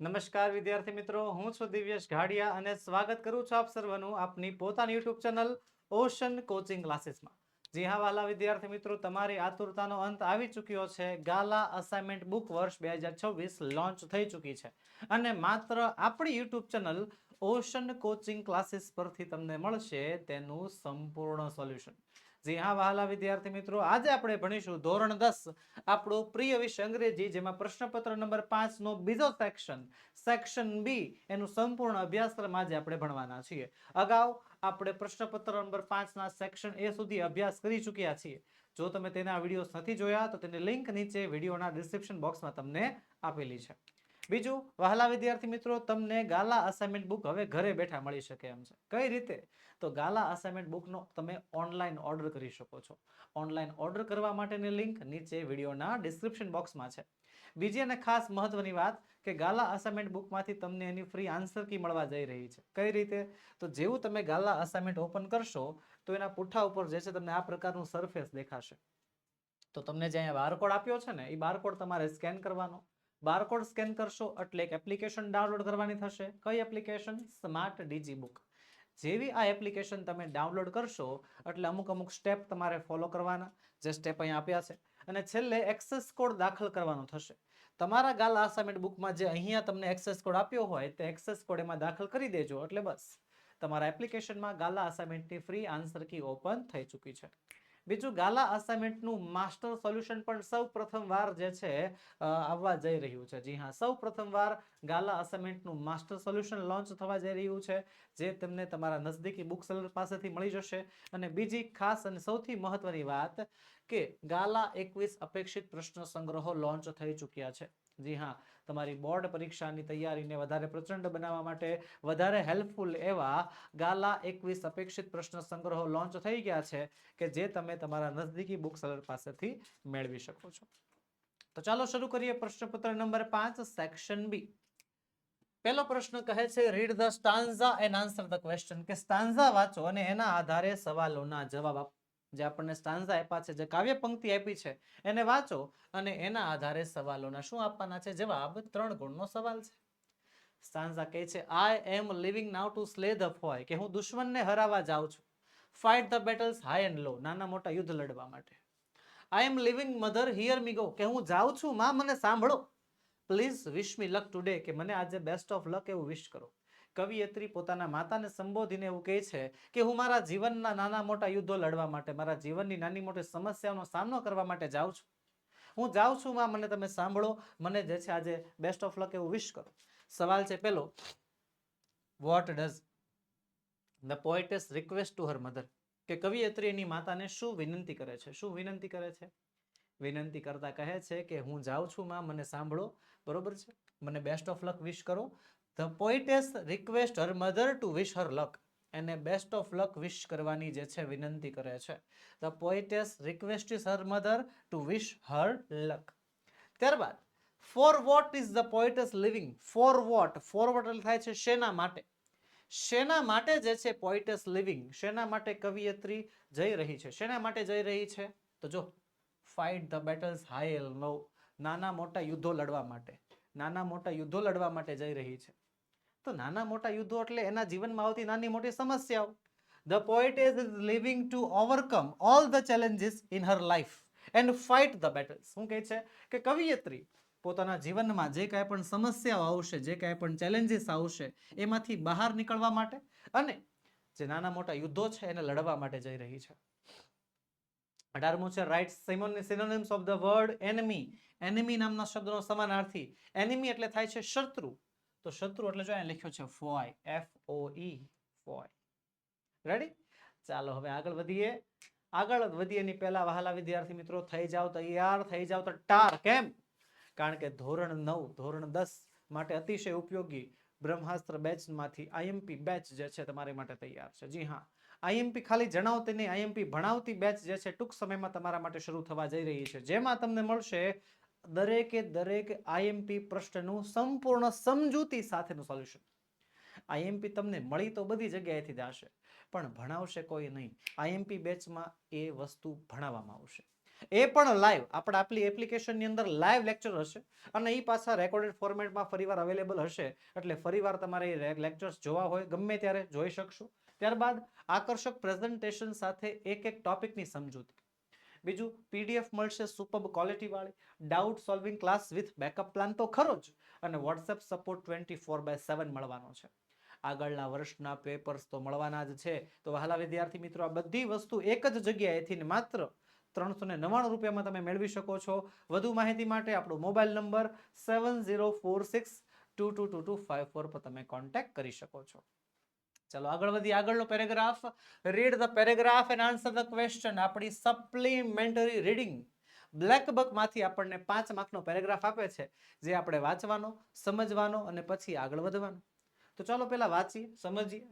નમસ્કાર વિદ્યાર્થી મિત્રો, હું છું દિવ્યેશ ઘાડિયા અને સ્વાગત કરું છું આપ સર્વનું આપની પોતાની યુટ્યુબ ચેનલ ઓશન કોચિંગ ક્લાસીસમાં. જી હા વાલા વિદ્યાર્થી મિત્રો, તમારી આતુરતાનો અંત આવી ચૂક્યો છે. ગાલા અસાઇનમેન્ટ બુક વર્ષ 2026 લોન્ચ થઈ ચૂકી છે અને માત્ર આપણી YouTube channel ocean coaching classes પરથી તમને મળશે તેનું સંપૂર્ણ સોલ્યુશન. જી હા વહાલા વિદ્યાર્થી મિત્રો, આજે આપણે ભણીશું ધોરણ 10 આપણો પ્રિય વિષય અંગ્રેજી, જેમાં પ્રશ્નપત્ર નંબર 5 નો બીજો સેક્શન બી એનું સંપૂર્ણ અભ્યાસક્રમ આજે આપણે ભણવાના છીએ. અગાઉ આપણે પ્રશ્નપત્ર નંબર 5 ના સેક્શન એ સુધી અભ્યાસ કરી ચૂક્યા છીએ. જો તમે તેના વિડીયોઝ નથી જોયા તો તેની લિંક નીચે વિડીયોના ડિસ્ક્રિપ્શન બોક્સમાં તમને આપેલી છે. બીજું વહાલા વિદ્યાર્થી મિત્રો, તમને ગાલા અસાઇનમેન્ટ બુક હવે ઘરે બેઠા મળી શકે એમ છે. કઈ રીતે? તો ગાલા અસાઇનમેન્ટ બુકનો તમે ઓનલાઈન ઓર્ડર કરી શકો છો. ઓનલાઈન ઓર્ડર કરવા માટેની લિંક નીચે વિડીયોના ડિસ્ક્રિપ્શન બોક્સમાં છે. બીજી અને ખાસ મહત્વની વાત કે ગાલા અસાઇનમેન્ટ બુકમાંથી તમને એની ફ્રી આન્સર કી મળવા જઈ રહી છે. કઈ રીતે? તો જેવું તમે ગાલા અસાઇનમેન્ટ ઓપન કરશો તો એના પુઠ્ઠા ઉપર જે છે તમને આ પ્રકારનું સરફેસ દેખાશે. તો તમને જે અહીંયા બારકોડ આપ્યો છે ને, એ બારકોડ તમારે સ્કેન કરવાનો. બારકોડ સ્કેન કરશો એટલે એક એપ્લિકેશન ડાઉનલોડ કરવાની થશે. કઈ એપ્લિકેશન? Smart DG book. જેવી આ એપ્લિકેશન તમે ડાઉનલોડ કરશો એટલે અમુક સ્ટેપ તમારે ફોલો કરવાના, જે સ્ટેપ અહીંયા આપ્યા છે, અને છેલ્લે એક્સેસ કોડ દાખલ કરવાનો થશે. તમારા ગાલા અસાઇનમેન્ટ બુકમાં જે અહીંયા તમને એક્સેસ કોડ આપ્યો હોય તે એક્સેસ કોડ એમાં દાખલ કરી દેજો એટલે બસ તમારા એપ્લિકેશનમાં ગાલા અસાઇનમેન્ટની ફ્રી આન્સર કી ઓપન થઈ ચૂકી છે. બીજું, ગાલા અસાઇનમેન્ટનું માસ્ટર સોલ્યુશન પણ સૌ પ્રથમવાર જે છે આવવા જઈ રહ્યું છે. જી હા, સૌ પ્રથમવાર ગાલા અસાઇનમેન્ટનું માસ્ટર સોલ્યુશન લોન્ચ થવા જઈ રહ્યું છે, જે તમને તમારા નજદીકી બુક સેલર પાસેથી મળી જશે. અને બીજી ખાસ અને સૌથી મહત્વની વાત કે ગાલા 21 અપેક્ષિત પ્રશ્ન સંગ્રહો લોન્ચ થઈ ચૂક્યા છે. જી હા, તમારી બોર્ડ પરીક્ષાની તૈયારીને વધારે પ્રચંડ બનાવવા માટે વધારે હેલ્પફુલ એવા ગાલા 21 અપેક્ષિત પ્રશ્ન સંગ્રહો લોન્ચ થઈ ગયા છે કે જે તમે તમારા નજદીકી બુક સેલર પાસેથી મેળવી શકો છો. તો ચાલો શરૂ કરીએ પ્રશ્નપત્ર નંબર 5 સેક્શન બી. પહેલો પ્રશ્ન કહે છે read the stanza and answer the question, કે સ્ટાન્ઝા વાંચો અને એના આધારે સવાલોના જવાબ આપો. જે આપણને સ્ટાન્ઝા આપ્યા છે, જે કાવ્ય પંક્તિ આપી છે, એને વાંચો અને એના આધારે સવાલોના શું આપવાના છે? જવાબ. 3 ગુણનો સવાલ છે. સ્ટાન્ઝા કહે છે I am leaving now to slay the foe, કે હું દુશ્મનને હરાવવા જાઉં છું. Fight the battles high and low, નાના મોટા યુદ્ધ લડવા માટે. I am leaving mother hear me go, કે હું જાઉં છું માં મને સાંભળો. Please wish me luck today, કે મને આજે બેસ્ટ ઓફ લક એવું વિશ કરો. કવિયત્રી પોતાના માતાને સંબોધીને એવું કહે છે કે હું મારા જીવનના નાના મોટા યુદ્ધો લડવા માટે, મારા જીવનની નાની મોટી સમસ્યાઓનો સામનો કરવા માટે જાઉં છું. હું જાઉં છું માં, મને તમે સાંભળો, મને જે છે આજે બેસ્ટ ઓફ લક એવું વિશ કરો. સવાલ છે પેલો, what does the poetess request to her mother, કે કવિયત્રી એની માતાને શું વિનંતી કરે છે? શું વિનંતી કરે છે? વિનંતી કરતા કહે છે કે હું જાઉં છું માં, મને સાંભળો, બરોબર છે, મને બેસ્ટ ઓફ લક વિશ કરો. The poetess request her mother to wish her luck, એને બેસ્ટ ઓફ લક વિશ કરવાની જે છે વિનંતી કરે છે. The poetess request her mother to wish her luck. ત્યારબાદ for what is the poetess leaving? For what, for what એટલે થાય છે શેના માટે? શેના માટે જે છે પોએટેસ લિવિંગ, શેના માટે કવિયત્રી જઈ રહી છે? શેના માટે જઈ રહી છે? તો જો, fight the battles high and low, નાના મોટા યુદ્ધો લડવા માટે. નાના મોટા યુદ્ધો લડવા માટે જઈ રહી છે. તો નાના મોટા યુદ્ધો એટલે એના જીવનમાં આવતી નાની મોટી સમસ્યાઓ. The poetess is leaving to overcome all the challenges in her life and fight the battles. શું કહે છે કે કવિયત્રી પોતાના જીવનમાં જે કાંઈ પણ સમસ્યાઓ આવશે, જે કાંઈ પણ ચેલેન્જીસ આવશે, એમાંથી બહાર નીકળવા માટે અને જે નાના મોટા યુદ્ધો છે એને લડવા માટે જઈ રહી છે. 18મું છે write synonyms of the word enemy. Enemy નામના શબ્દનો સમાનાર્થી. એનિમી એટલે થાય છે શત્રુ. તો શત્રુ એટલે જો અહીંયા લખ્યો છે ફોય, FOE, ફોય. રેડી? ચાલો હવે આગળ વધીએ. આગળ વધીએ એની પહેલા વહાલા વિદ્યાર્થી મિત્રો થઈ જાવ તૈયાર, થઈ જાવ તૈયાર. કેમ? કારણ કે ધોરણ 9, ધોરણ 10 માટે અતિશય ઉપયોગી બ્રહ્માસ્ત્ર બેચમાંથી આઈએમપી બેચ જે છે તમારી માટે તૈયાર છે. જી હા, આઈએમપી ખાલી જણાવતી નહીં, આઈએમપી ભણાવતી બેચ જે છે ટૂંક સમયમાં તમારા માટે શરૂ થવા જઈ રહી છે, જેમાં તમને મળશે દરેકે દરેક આઈએમપી પ્રશ્નનું સંપૂર્ણ સમજૂતી સાથેનું સોલ્યુશન. આઈએમપી તમને મળી તો બધી જગ્યાએથી જ આવશે, પણ ભણાવશે કોઈ નહીં. આઈએમપી બેચમાં એ વસ્તુ ભણાવવામાં આવશે. એ પણ લાઈવ આપણે આપણી એપ્લિકેશનની અંદર લાઈવ લેક્ચર હશે અને એ પાછા રેકોર્ડેડ ફોર્મેટમાં ફરીવાર અવેલેબલ હશે, એટલે ફરીવાર તમારે એ લેક્ચર્સ જોવા હોય ગમે ત્યારે જોઈ શકશો. ત્યારબાદ આકર્ષક પ્રેઝન્ટેશન સાથે એક એક ટોપિકની સમજૂતી. બીજું પીડીએફ મળશે સુપર ક્વોલિટી વાળી, doubt solving class with backup plan તો ખરો જ, અને વોટ્સએપ સપોર્ટ 24/7 મળવાનો છે. આગળના વર્ષના પેપર્સ તો મળવાના જ છે. તો વહાલા વિદ્યાર્થી મિત્રો, આ બધી વસ્તુ એક જ જગ્યાએથી માત્ર 399 રૂપિયામાં તમે મેળવી શકો છો. વધુ માહિતી માટે આપણો મોબાઈલ નંબર 7046222254 પર તમે કોન્ટેક્ટ કરી શકો છો. ચલો આગળ વધી. આગળનો paragraph, read the paragraph and answer the question. આપણી સપ્લિમેન્ટરી રીડિંગ બ્લેક બુક માંથી આપણને 5 માર્કનો પેરેગ્રાફ આપે છે, જે આપણે વાંચવાનો, સમજવાનો અને પછી આગળ વધવાનો. તો ચાલો પહેલા વાંચીએ, સમજીએ.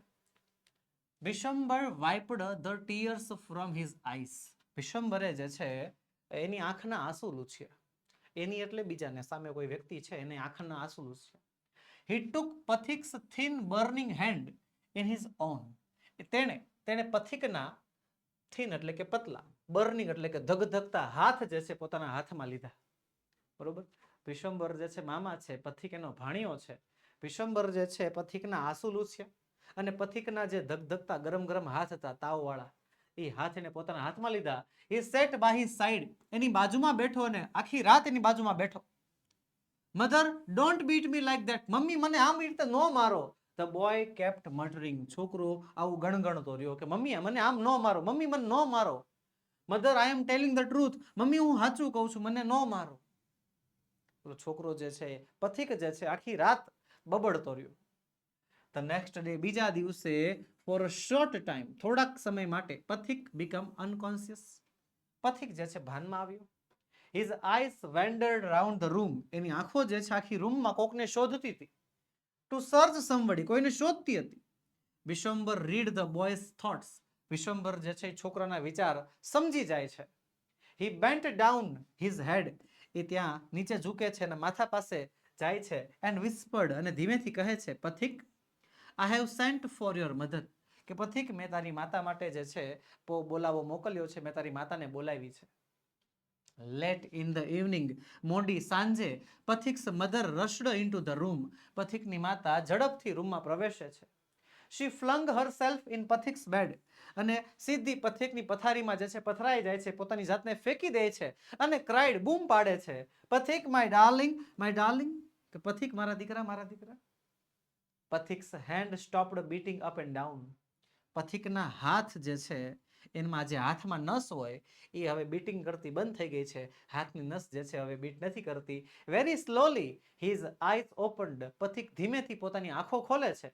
Vishambar wiped the tears from his eyes. વિશંબરે જે છે એની આંખના આંસુ લૂછ્યા. એની એટલે બીજાને, સામે કોઈ વ્યક્તિ છે એને આંખના આંસુ લૂછ્યા. He took Pathik's thin burning hand in his own. તેણે પથિકના થીન એટલે કે પતલા, બર્નિંગ એટલે કે ધગધગતા હાથ જે છે પોતાના હાથમાં લીધા. બરોબર. વિશંબર જે છે મામા છે, પથિક એનો ભાણિયો છે. વિશંબર જે છે પથિકના આંસુ લૂછ્યા અને પથિકના જે ધગધગતા ગરમ ગરમ હાથ હતા તાવ વાળા, એ હાથ એને પોતાના હાથમાં લીધા. He sat by his side. એની બાજુમાં બેઠો અને આખી રાત એની બાજુમાં બેઠો. Mother, don't beat me like that. Mummy મને આમ રીતે નો મારો. The boy kept muttering. છોકરો આવું ગણગણતો રહ્યો કે મમ્મી મને આમ નો મારો, મમ્મી મને નો મારો. Mother, I am telling the truth. Mummy હું સાચું કહું છું, મને નો મારો. છોકરો જે છે પથિક જે છે આખી રાત બબડતો રહ્યો. The next day, બીજા દિવસે, for a short time, થોડાક સમય માટે, પથિક become unconscious. પથિક જે છે ભાનમાં આવ્યો. His eyes wandered around the room. એની આંખો જે છે આખી રૂમમાં કોકને શોધતી હતી. To search somebody, કોઈને શોધતી હતી. વિશંબર read the boy's thoughts. વિશંબર જે છે છોકરાના વિચાર સમજી જાય છે. He bent down his head. એ ત્યાં નીચે ઝૂકે છે અને માથા પાસે જાય છે. And whispered, અને ધીમેથી કહે છે, પથિક, I have sent for your mother. કે પથિક મેં તારી માતા માટે જે છે બોલાવો મોકલ્યો છે, મેં તારી માતાને બોલાવી છે. Late in the evening, મોડી સાંજે, પથિક's mother rushed into the room. પથિકની માતા ઝડપથી રૂમમાં પ્રવેશે છે. She flung herself in Pathik's bed. અને સીધી પથિકની પથારીમાં જે છે પથરાઈ જાય છે, પોતાની જાતને ફેંકી દે છે અને cried, બૂમ પાડે છે, પથિક, my darling, my darling. કે પથિક મારા દીકરા, મારા દીકરા. Pathik's hand stopped beating up and down. પથિકના હાથ જે છે એમાં જે હાથમાં નસ હોય એ હવે બીટિંગ કરતી બંધ થઈ ગઈ છે. હાથની નસ જે છે હવે બીટ નથી કરતી. Very slowly his eyes opened. પથિક ધીમેથી પોતાની આંખો ખોલે છે.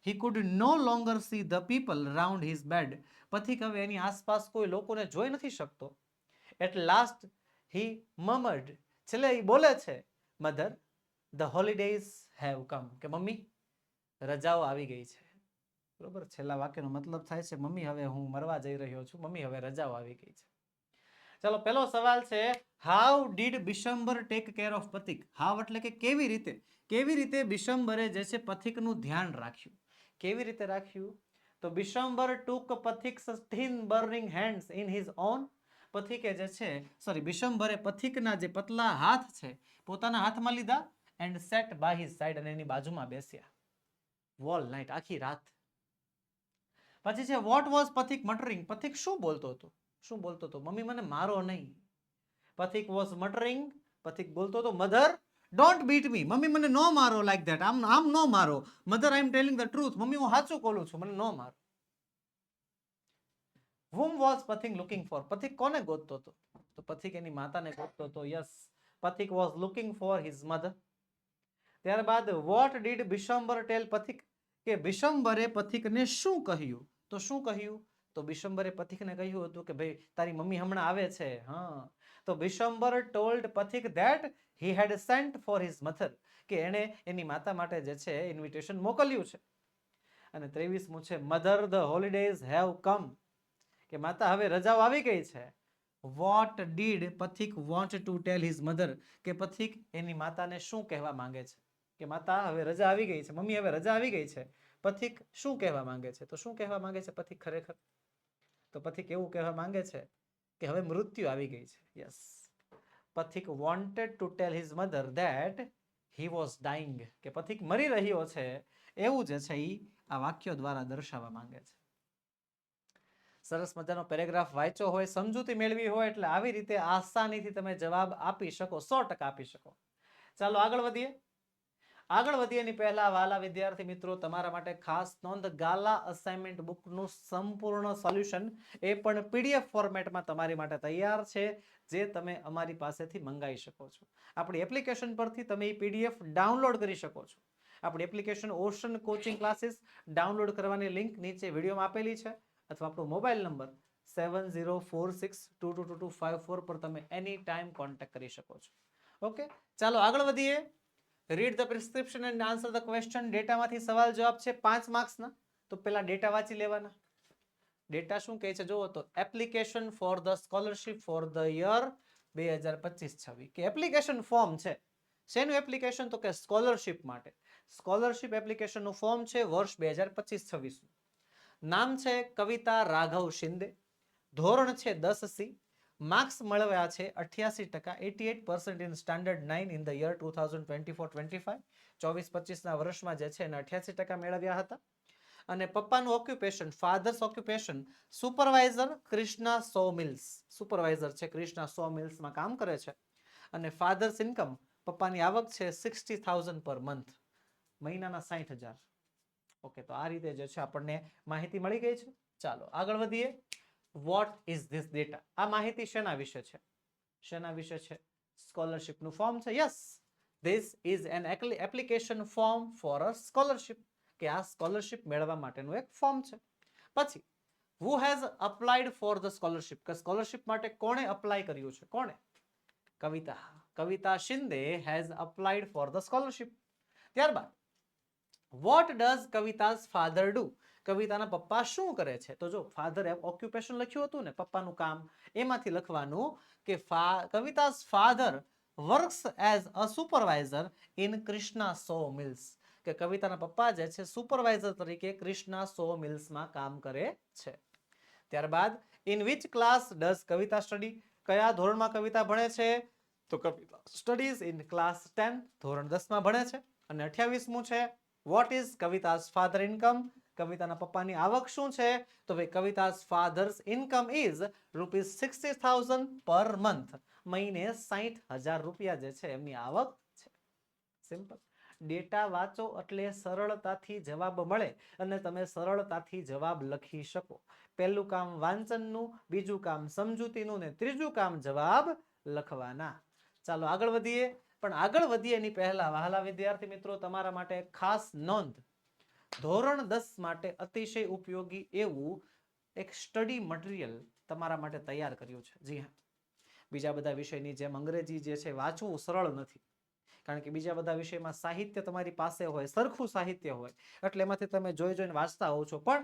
He could no longer see the people around his bed. પથિક હવે એની આસપાસ કોઈ લોકોને જોઈ નથી શકતો. At last he murmured. છેલ્લે એ બોલે છે, mother, the holidays have come. કે મમ્મી રજાઓ આવી ગઈ છે. બરોબર. છેલ્લા વાક્યનો મતલબ થાય છે મમ્મી હવે હું મરવા જઈ રહ્યો છું, મમ્મી હવે રજાઓ આવી ગઈ છે. ચાલો પહેલો સવાલ છે, how did Bishambar take care of Pathik. How એટલે કે કેવી રીતે, કેવી રીતે બિશંબરે જે છે પથિકનું ધ્યાન રાખ્યું. કેવી રીતે રાખ્યું? તો બિશંબર ટુક પથિક્સ thin burning hands in his own. પથિકે જે છે બિશંબરે પથિકના જે પતલા હાથ છે પોતાના હાથમાં લીધા. and sat by his side, અને એની બાજુમાં બેસ્યા. whole night, આખી રાત. પછી છે what was પથિક muttering. પથિક શું બોલતો હતો? શું બોલતો હતો? મમ્મી મને મારો નહીં. પથિક was muttering. પથિક બોલતો હતો, mother, don't beat me. Mummy મને નો મારો like that. આમ નો મારો. mother, I am telling the truth. Mummy હું સાચું બોલું છું, મને નો મારો. whom was Pathik looking for. પથિક કોને ગોતતો હતો? તો પથિક એની માતાને ગોતતો હતો. yes, Pathik was looking for his mother. ત્યારબાદ what did બિશંબર tell પથિક. કે બિશંબરે પથિકને શું કહ્યું? તો શું કહ્યું? તો બિશંબરે પથિકને કહ્યું હતું કે ભાઈ તારી મમ્મી હમણાં આવે છે. હા. તો બિશંબર told Pathik that he had sent for his mother. કે એણે એની માતા માટે જે છે ઇન્વિટેશન મોકલ્યું છે. અને 23મું છે, mother, the holidays have come. કે માતા હવે રજાઓ આવી ગઈ છે. what did Pathik want to tell his mother. કે પથિક એની માતાને શું કહેવા માંગે છે? કે માતા હવે રજા આવી ગઈ છે, મમ્મી હવે રજા આવી ગઈ છે. પથિક શું કહેવા માંગે છે? તો શું કહેવા માંગે છે પથિક ખરેખર? તો પથિક એવું કહેવા માંગે છે કે હવે મૃત્યુ આવી ગઈ છે. Yes, Pathik wanted to tell his mother that he was dying, કે પથિક મરી રહ્યો છે એવું જે છે એ આ વાક્યો દ્વારા દર્શાવવા માંગે છે. સરસ મજાનો પેરેગ્રાફ વાંચ્યો હોય, સમજૂતી મેળવી હોય એટલે આવી રીતે આસાનીથી તમે જવાબ આપી શકો, 100% આપી શકો. ચાલો આગળ વધીએ. આગળ વધીએ એની પહેલા વાલા વિદ્યાર્થી મિત્રો, તમારા માટે ખાસ નોંધ, ગાલા અસાઇનમેન્ટ બુકનું સંપૂર્ણ સોલ્યુશન એ પણ પીડીએફ ફોર્મેટમાં તમારી માટે તૈયાર છે, જે તમે અમારી પાસેથી મંગાવી શકો છો. આપણી એપ્લિકેશન પરથી તમે એ પીડીએફ ડાઉનલોડ કરી શકો છો. આપણી application ocean coaching classes download કરવાની લિંક નીચે વિડીયોમાં આપેલી છે, અથવા આપણો મોબાઈલ નંબર 7046222254 પર તમે એની ટાઈમ કોન્ટેક્ટ કરી શકો છો. ઓકે, ચાલો આગળ વધીએ. Read the prescription and answer the question. ડેટામાંથી સવાલ જવાબ છે 5 માર્ક્સના, તો પેલા ડેટા વાંચી લેવાના. ડેટા શું કહે છે જોવો તો, application for the scholarship for the year 2025-26, કે એપ્લિકેશન ફોર્મ છે. શેનું એપ્લિકેશન? તો કે સ્કોલરશિપ માટે. સ્કોલરશિપ એપ્લિકેશનનું ફોર્મ છે વર્ષ 2025-26. નામ છે કવિતા રાઘવ શિંદે. ધોરણ છે 10C. માર્ક્સ મળવ્યા છે 88%, 88% in standard 9 in the year 2024-25. 24-25ના વર્ષમાં જે છે એને 88% મેળવ્યા હતા. અને પપ્પાનું occupation, father's occupation supervisor, Krishna saw mills. Supervisor છે, કૃષ્ણા સો મિલ્સમાં કામ કરે છે. અને ફાધર્સ ઇન્કમ, પપ્પાની આવક છે 60,000 પર મંથ, મહિનાના 60,000. ઓકે, તો આ રીતે જે છે આપણને માહિતી મળી ગઈ છે. ચાલો આગળ વધીએ. What is this data? આ માહિતી શેના વિશે છે? શેના વિશે છે? સ્કોલરશિપનું ફોર્મ છે. Yes, this is an application form for a scholarship, કે આ સ્કોલરશિપ મેળવવા માટેનું એક ફોર્મ છે. પછી who has applied for the scholarship, કે સ્કોલરશિપ માટે કોણે અપ્લાય કર્યું છે? કોણે? કવિતા. કવિતા Shinde has applied for the scholarship. ત્યારબાદ what does કવિતા's father do? કવિતાના પપ્પા શું કરે છે? તો જો ફાધર ઓક્યુપેશન લખ્યું હતું ને, પપ્પાનું કામ, એમાંથી લખવાનું કે કવિતા's father works as a supervisor in Krishna saw mills, કે કવિતાના પપ્પા જે છે સુપરવાઇઝર તરીકે કૃષ્ણા સો મિલ્સમાં કામ કરે છે. ત્યારબાદ in which class does Kavita study? કયા ધોરણમાં કવિતા ભણે છે? તો કવિતા સ્ટડીઝ ઇન ક્લાસ 10, ધોરણ 10માં ભણે છે. અને 28મું છે વોટ ઇઝ કવિતા's father income? કવિતાના પપ્પાની આવક શું છે? તો ભાઈ કવિતા's father's income is ₹60,000 per month, મહિને 60,000 રૂપિયા જે છે એમની આવક છે. સિમ્પલ. ડેટા વાંચો એટલે સરળતાથી જવાબ મળે અને તમે સરળતાથી જવાબ લખી શકો. પહેલું કામ વાંચનનું, બીજું કામ સમજૂતીનું, ને ત્રીજું કામ જવાબ લખવાના. ચાલો આગળ વધીએ. પણ આગળ વધીએ એની પહેલા વહાલા વિદ્યાર્થી મિત્રો, તમારા માટે ખાસ નોંધ, ધોરણ 10 માટે અતિશય ઉપયોગી એવું એક સ્ટડી મટીરિયલ તમારા માટે તૈયાર કર્યું છે. જી હા, બીજા બધા વિષયની જેમ અંગ્રેજી જે છે વાંચવું સરળ નથી, કારણ કે બીજા બધા વિષયમાં સાહિત્ય તમારી પાસે હોય, સરખું સાહિત્ય હોય, એટલે એમાંથી તમે જોઈ જોઈને વાંચતા હોવ છો. પણ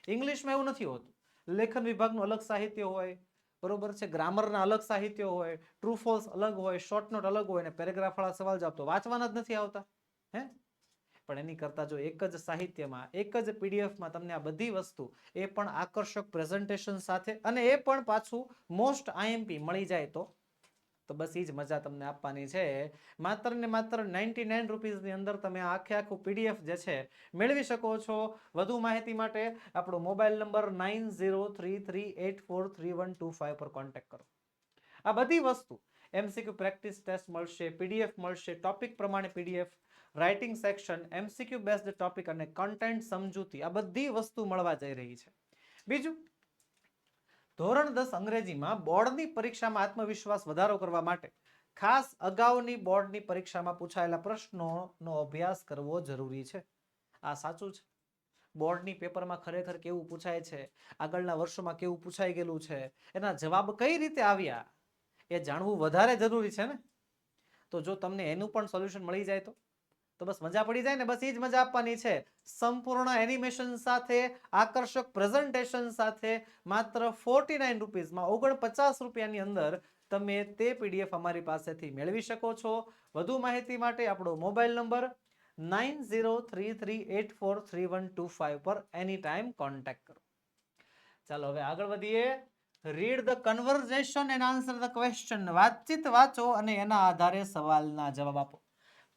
ઇંગ્લિશમાં એવું નથી હોતું. લેખન વિભાગનું અલગ સાહિત્ય હોય, બરોબર છે, ગ્રામરના અલગ સાહિત્ય હોય, ટ્રુ ફોલ્સ અલગ હોય, શોર્ટ નોટ અલગ હોય, અને પેરેગ્રાફ વાળા સવાલ જવાબ તો વાંચવાના જ નથી આવતા. હે, પણ એની કરતા જો એક જ સાહિત્યમાં, એક જ પીડીએફમાં તમને આ બધી વસ્તુ, એ પણ આકર્ષક પ્રેઝન્ટેશન સાથે, અને એ પણ પાછું મોસ્ટ આઈએમપી મળી જાય તો બસ એ જ મજા તમને આપવાની છે. માત્ર ને માત્ર 99 રૂપીસની અંદર તમે આખું પીડીએફ જે છે મેળવી શકો છો. વધુ માહિતી માટે આપણો મોબાઈલ નંબર 9033843125 પર કોન્ટેક્ટ કરો. આ બધી વસ્તુ એમસીક્યુ પ્રેક્ટિસ ટેસ્ટ મળશે, પીડીએફ મળશે, ટોપિક પ્રમાણે PDF, writing section, MCQ based topic અને કન્ટેન્ટ સમજૂતી, આ બધી વસ્તુ મળવા જઈ રહી છે. બીજું, ધોરણ 10 અંગ્રેજીમાં બોર્ડની પરીક્ષામાં આત્મવિશ્વાસ વધારો કરવા માટે ખાસ અગાઉની બોર્ડની પરીક્ષામાં પૂછાયેલા પ્રશ્નોનો અભ્યાસ કરવો જરૂરી છે. આ સાચું છે. બોર્ડની પેપરમાં ખરેખર કેવું પૂછાય છે, આગળના વર્ષોમાં કેવું પૂછાઈ ગયેલું છે, એના જવાબ કઈ રીતે આવ્યા, એ જાણવું વધારે જરૂરી છે ને. તો જો તમને એનું પણ સોલ્યુશન મળી જાય તો બસ મજા પડી જાય ને. બસ એ જ મજા આપવાની છે. સંપૂર્ણ એનિમેશન સાથે, આકર્ષક પ્રેઝન્ટેશન સાથે, માત્ર 49 રૂપીસમાં, 49 રૂપિયાની અંદર તમે તે પીડીએફ અમારી પાસેથી મેળવી શકો છો. વધુ માહિતી માટે આપણો મોબાઈલ નંબર 9033843125 પર એની ટાઈમ કોન્ટેક્ટ કરો. ચાલો હવે આગળ વધીએ. Read the conversation and answer the question. વાતચીત વાંચો અને એના આધારે સવાલના જવાબ આપો.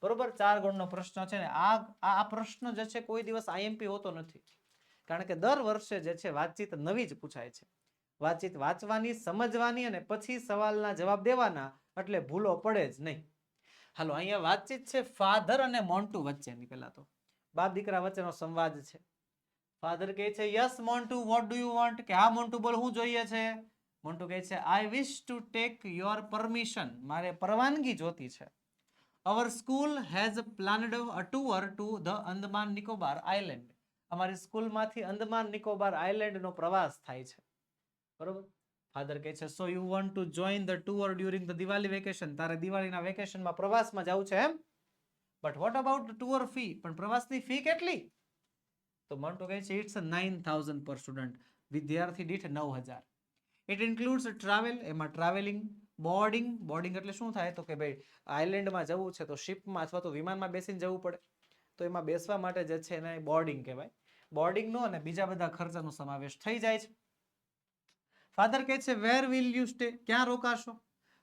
બરોબર, 4 ગુણનો પ્રશ્ન છે ને આ પ્રશ્ન જે છે કોઈ દિવસ આઈએમપી હોતો નથી, કારણ કે દર વર્ષે જે છે વાતચીત નવી જ પૂછાય છે. વાતચીત વાંચવાની, સમજવાની અને પછી સવાલના જવાબ દેવાના, એટલે ભૂલો પડે જ નહીં. હાલો, અહીંયા વાતચીત છે ફાધર અને મોન્ટુ વચ્ચેની. પહેલા તો બાપ દીકરા વચ્ચેનો સંવાદ છે. ફાધર કહે છે yes Montu, what do you want, કે હા મોન્ટુ બોલ, શું જોઈએ છે? મોન્ટુ કહે છે I wish to take your permission, મારે પરવાનગી જોતી છે. Our school has planned a tour to the Andaman Nicobar island, અમારી સ્કૂલમાંથી અંદમાન નિકોબાર આઇલેન્ડનો પ્રવાસ થાય છે. બરોબર. ફાધર કહે છે so you want to join the tour during the Diwali vacation, તારે દિવાળીના વેકેશનમાં પ્રવાસમાં જવું છે એમ? But what about the tour fee, પણ પ્રવાસની ફી કેટલી? તો મોન્ટુ કહે છે ઇટ્સ 9000 પર સ્ટુડન્ટ, વિદ્યાર્થી દીઠ 9000. ઇટ ઇન્ક્લુડ્સ ટ્રાવેલ, એમાં ટ્રાવેલિંગ, બોર્ડિંગ એટલે શું થાય તો કે ભાઈ આઇલેન્ડમાં જવું છે તો શિપમાં અથવા તો વિમાનમાં બેસીને જવું પડે, તો એમાં બેસવા માટે જે છે એને બોર્ડિંગ કહેવાય. બોર્ડિંગનો અને બીજા બધા ખર્ચાનો સમાવેશ થઈ જાય છે. ફાધર કહે છે વેર વિલ યુ સ્ટે, ક્યાં રોકાશો?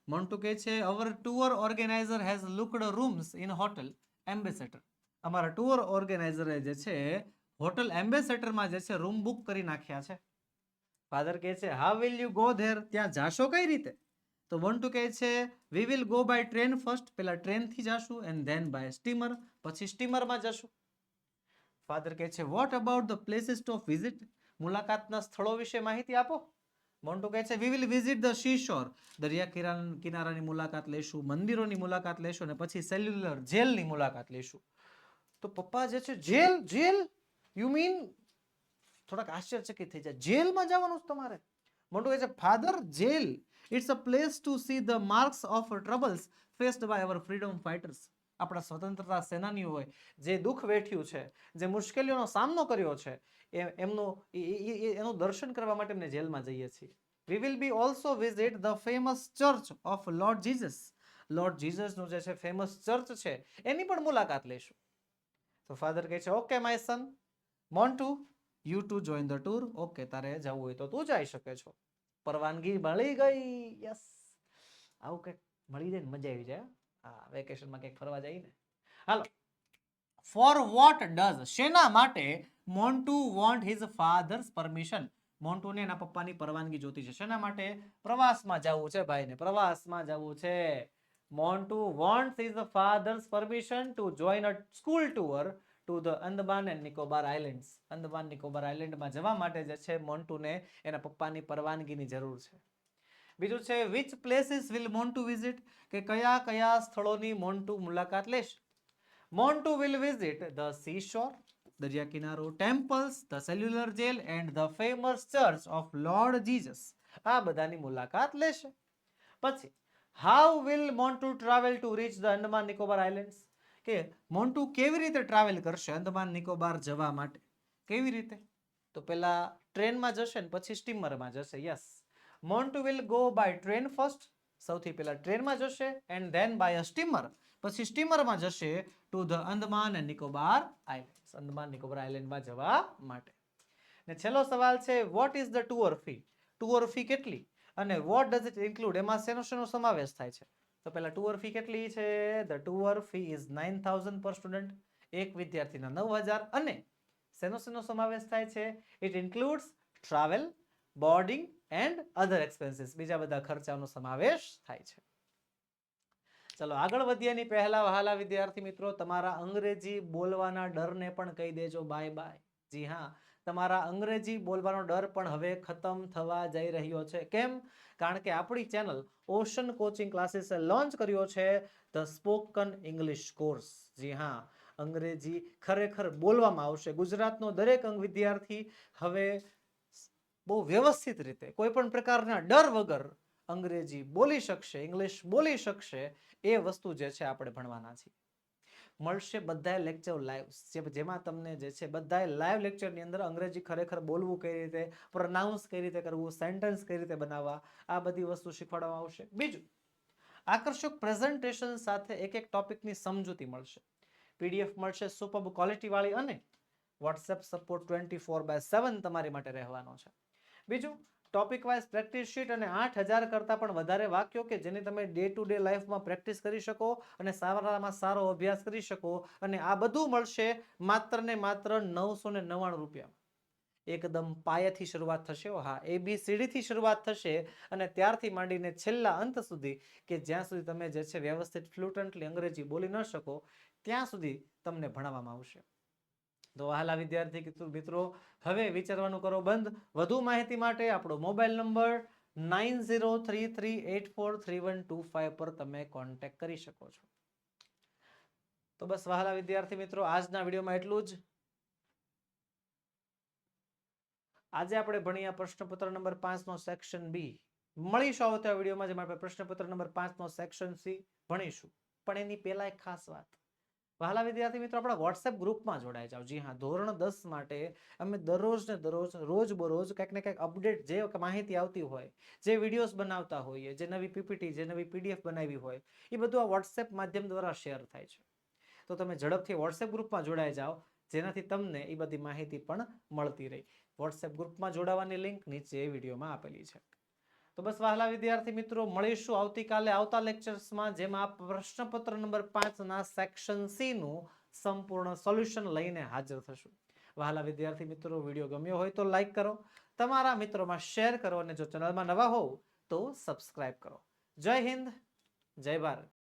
મોન્ટુ કહે છે our tour organiser has looked rooms in hotel Ambassador, અમારા ટુર ઓર્ગેનાઇઝરે જે છે હોટલ એમ્બેસેડરમાં જે છે રૂમ બુક કરી નાખ્યા છે. ફાધર કહે છે how will you go there, ત્યાં જાશો કઈ રીતે? તો મોન્ટુ કહે છે we will go by train first, પેલા ટ્રેનથી જાશું, એન્ડ ધેન બાય સ્ટીમર, પછી સ્ટીમરમાં જશું. ફાધર કહે છે what about the places of visit, મુલાકાતના સ્થળો વિશે માહિતી આપો. મોન્ટુ કહે છે we will visit the sea shore, દરિયા કિનારાની મુલાકાત લેશું, મંદિરોની મુલાકાત લેશું, અને પછી સેલ્યુલર જેલની મુલાકાત લેશું. તો પપ્પા જે છે જેલ યુ મીન, થોડાક આશ્ચર્યચકિત થઈ જાય, જેલમાં જવાનું તમારે? મોન્ટુ કહે છે father jail, it's a place to see the marks of troubles faced by our freedom fighters, આપણા સ્વતંત્રતા સેનાનીઓ હોય, જે દુઃખ વેઠ્યું છે, જે મુશ્કેલીઓનો સામનો કર્યો છે, એનું દર્શન કરવા માટે અમને જેલમાં જઈએ છીએ. We will be also visit the famous church of lord Jesus, Lord જીસસનું જે છે ફેમસ ચર્ચ છે એની પણ મુલાકાત લઈશું. તો ફાધર કહે છે okay my son Montu you to join the tour, okay તારે જવું હોય તો તું જઈ શકે છો. પરવાનગી મળી ગઈ, યસ. આવું કંઈક મળી જાય ને મજા આવી જાય. હા, વેકેશનમાં કંઈક ફરવા જઈએ ને. હાલો, ફોર વોટ ડઝ, શેના માટે Montu want his father's permission, મોન્ટુને એના પપ્પાની પરવાનગી જોતી છે. શેના માટે? પ્રવાસમાં જવું છે ભાઈને, પ્રવાસમાં જવું છે. Montu wants his father's permission to join a school tour to the Andaman and Nicobar islands, Andaman Nicobar આઇલેન્ડમાં જવા માટે જે છે મોન્ટુને એના પપ્પાની પરવાનગીની જરૂર છે. બીજું છે which places will Montu visit, કે કયા કયા સ્થળોની મોન્ટુ મુલાકાત લેશે. Montu will visit the sea shore, દરિયા કિનારો, temples, the cellular jail and the famous church of lord Jesus, આ બધાની મુલાકાત લેશે. પછી how will Montu travel to reach the Andaman Nicobar islands, કે મોન્ટુ કેવી રીતે ટ્રાવેલ કરશે અંદમાન નિકોબાર જવા માટે? કેવી રીતે? તો પેલા ટ્રેનમાં જશે ને પછી સ્ટીમરમાં જશે. Yes, Montu will go by train first, સૌથી પહેલા ટ્રેનમાં જશે, and then by a steamer, પછી સ્ટીમરમાં જશે to the Andaman and Nicobar islands, Andaman Nicobar આઇલેન્ડમાં જવા માટે. ને છેલ્લો સવાલ છે what is the tour fee, tour fee કેટલી, અને વોટ ડઝ ઇટ ઇન્ક્લુડ, એમાં શેનો શેનો સમાવેશ થાય છે? તો પહેલા ટુર ફી કેટલી છે? ધ ટુર ફી ઇઝ 9000 પર સ્ટુડન્ટ, એક વિદ્યાર્થીના 9000, અને શેનો શેનો સમાવેશ થાય છે? It includes travel, boarding and other expenses, બીજા બધા ખર્ચાનો સમાવેશ થાય છે. ચલો આગળ વધીએની પહેલા વહાલા વિદ્યાર્થી મિત્રો, તમારા અંગ્રેજી બોલવાના ડરને પણ કહી દેજો બાય બાય. જી હા, તમારા અંગ્રેજી બોલવાનો ડર પણ હવે ખતમ થવા જઈ રહ્યો છે. કેમ? કારણ કે આપણી ચેનલ ઓશન કોચિંગ ક્લાસીસે લોન્ચ કર્યો છે ધ સ્પોકન ઇંગ્લિશ કોર્સ. જી હા, અંગ્રેજી ખરેખર બોલવામાં આવશે. ગુજરાતનો દરેક વિદ્યાર્થી હવે બહુ વ્યવસ્થિત રીતે કોઈ પણ પ્રકારના ડર વગર અંગ્રેજી બોલી શકશે, ઇંગ્લિશ બોલી શકશે. એ વસ્તુ જે છે આપણે ભણવાના છીએ. મળશે બધાય લેક્ચર લાઈવ, જેમાં તમને જે છે બધાય લાઈવ લેક્ચરની અંદર અંગ્રેજી ખરેખર બોલવું કઈ રીતે, પ્રોનાઉન્સ કઈ રીતે કરવું, સેન્ટેન્સ કઈ રીતે બનાવવા, આ બધી વસ્તુ શીખવાડવામાં આવશે. બીજું, આકર્ષક પ્રેઝન્ટેશન સાથે એક એક ટોપિકની સમજૂતી મળશે, પીડીએફ મળશે સુપર ક્વોલિટી વાળી, અને વોટ્સએપ સપોર્ટ 24/7 તમારી માટે રહેવાનો છે. બીજું, ટોપિક વાઇઝ પ્રેક્ટિસ શીટ અને 8000 કરતાં પણ વધારે વાક્યો કે જેની તમે ડે ટુ ડે લાઈફમાં પ્રેક્ટિસ કરી શકો અને સારામાં સારો અભ્યાસ કરી શકો. અને આ બધું મળશે માત્ર ને માત્ર 999 રૂપિયા. એકદમ પાયાથી શરૂઆત થશે. હા, ABCD થી શરૂઆત થશે અને ત્યારથી માંડીને છેલ્લા અંત સુધી કે જ્યાં સુધી તમે જે છે વ્યવસ્થિત ફ્લુટન્ટલી અંગ્રેજી બોલી ન શકો ત્યાં સુધી તમને ભણાવવામાં આવશે. તો વહાલા વિદ્યાર્થી મિત્રો, હવે વિચારવાનું કરો બંધ. વધુ માહિતી માટે આપણો મોબાઈલ નંબર 9033843125 પર તમે કોન્ટેક્ટ કરી શકો છો. તો બસ વહાલા વિદ્યાર્થી મિત્રો, આજના વિડીયોમાં એટલું જ. આજે આપણે ભણ્યા પ્રશ્નપત્ર નંબર 5 નો સેક્શન બી. મળીશું આવતા વિડીયોમાં જેમાં આપણે પ્રશ્નપત્ર નંબર 5 નો સેક્શન સી ભણીશું. પણ એની પહેલા એક ખાસ વાત, વહાલા વિદ્યાર્થી મિત્રો, આપણા વોટ્સએપ ગ્રુપમાં જોડાઈ જાઓ. જી હા, ધોરણ 10 માટે અમે દરરોજ ને દરરોજ રોજ કંઈક ને કંઈક અપડેટ જે માહિતી આવતી હોય, જે વિડીયોઝ બનાવતા હોઈએ, જે નવી પીપીટી, જે નવી PDF બનાવી હોય, એ બધું આ વોટ્સએપ માધ્યમ દ્વારા શેર થાય છે. તો તમે ઝડપથી વોટ્સએપ ગ્રુપમાં જોડાઈ જાઓ, જેનાથી તમને એ બધી માહિતી પણ મળતી રહી. વોટ્સએપ ગ્રુપમાં જોડાવાની લિંક નીચે વિડીયોમાં આપેલી છે. તો બસ વહાલા વિદ્યાર્થી મિત્રો, મળીશું આવતીકાલે આવતા લેક્ચર્સમાં, જેમાં પ્રશ્નપત્ર નંબર 5 ના સેક્શન સી નું સંપૂર્ણ સોલ્યુશન લઈને હાજર થશું. વહાલા વિદ્યાર્થી મિત્રો, વિડીયો ગમ્યો હોય તો લાઈક કરો, તમારા મિત્રોમાં શેર કરો અને જો ચેનલમાં નવા હોવ તો સબસ્ક્રાઇબ કરો. જય હિન્દ, જય ભારત.